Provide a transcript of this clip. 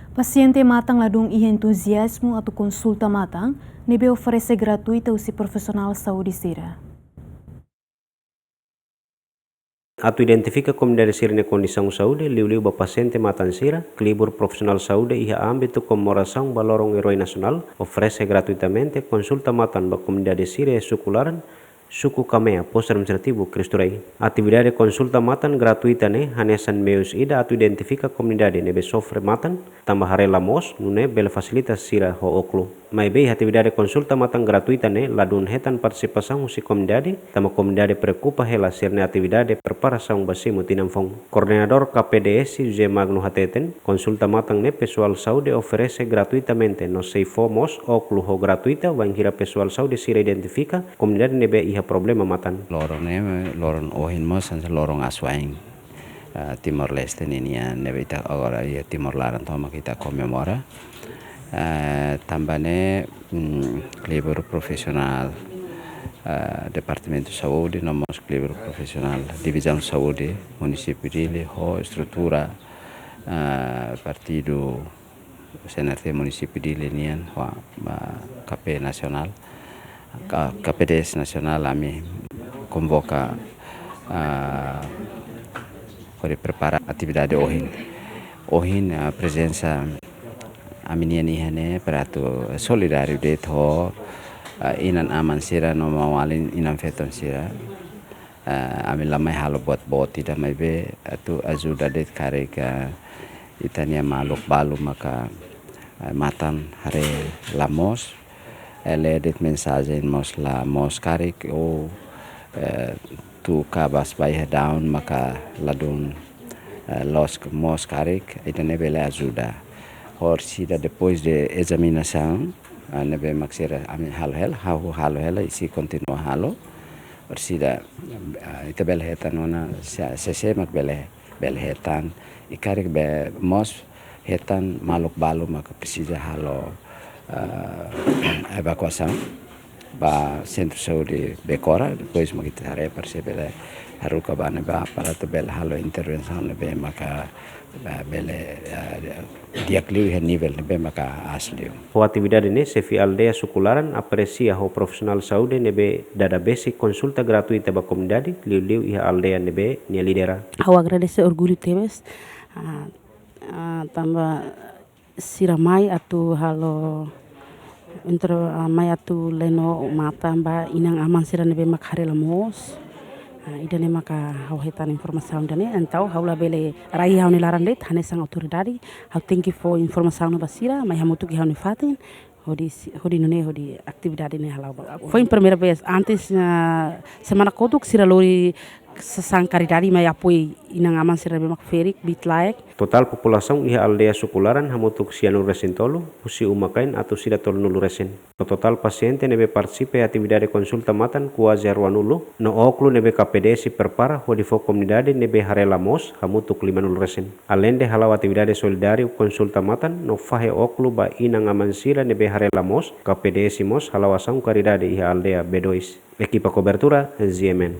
Paciente matang ladung e entusiasmo atau consulta matang, nebe oferece gratuita usi profissional saúde sira. Atu identifica comunidade sira na condição saúde, liu ba paciente matan sira, Clibur Profissional Saúde e a âmbito comemoração Balorong Herói Nacional, oferece gratuitamente consulta matan ba comunidade sira e sukularan, suku Kamea, posto administrativo Cristo Rei. Atividade consulta matan gratuita ne, hanesan meus ida atu identifica comunidade nebe sofre matan, tambah harela mos, nune bela facilita sira ho oklo. Mai bei atividade consulta matan gratuita ne, ladun hetan participação si comunidade, tama comunidade preocupa hela sirne atividade preparação basimu tinamfong. Coordenador KPDS José Magno Hateten, consulta matan ne pessoal saúde oferece gratuitamente no sei fomos oklo ho gratuita, wanghira pessoal saúde sira identifica comunidade nebe iha problema matan. Lorong ohin mos san lorong aswaing Timor Leste ninia nebita agora ia Timor Laran toma kita comemora tambane Clibur Profissional Departamento de Saúde nomos Clibur Profissional Divisão Saúde município dele ho estrutura partido CNRT município dele nian KP nasional KPDS nasional ami convoca para preparar atividade ohin a presença aminian ihane para tu solidário de tho inan aman sira no mawalin inan feton sira ami lamai halo buat tidak mai be tu ajuda de kareka itania maluk balu maka matan hare lamos eledet mensagem mos la mos karik o tu kabas by down maka ladun los mos karik itane bela ajuda or sida depois de examinação nebe maksira ami halo isi continua halo or sida ita bela hetan ona se mak bela hetan ikarik be mos hetan maluk balu maka precisa halo evacuação ba centro saúde Becora depois magita hare percebele haruka bane ba para to bel halo intervenção be maka bele diakliu he nível be maka asliu. O atividade ne sefi aldeia sukularan aprecia ho profissional saúde nebe dada basic consulta gratuita ba comunidade liu iha aldeia nebe nia lidera. Ao agradecer orgulho temes tambah siramai atu halo untuk mai atu leno mata ba inang aman sira nebe mak harela mos idane maka hau hetan informação dane entau haula bele rai hau ni laran det hane sang autoridade hau thank you for informação no basira mai hamutu ki hau ni fatin hodi atividade ne halau foi a primeira vez antes semana koduk sira lori sesang karidari mai apoi inang aman sira mak ferik bitlaek. Total população iha aldeia sukularan hamutuk sianu resen tolu usi umakain atau sida tolu nulu resen. No total paciente nebe participe atividade consulta matan quase arwanulu no oklu nebe KPDS prepara ho di fo comunidade nebe harela mos hamutuk 5 nulu resen. Além de halau atividade solidário consulta matan no fahe oklu ba inang aman sira nebe harela mos KPDS mos halau asang karidade iha aldeia B2. Equipa cobertura ZMN.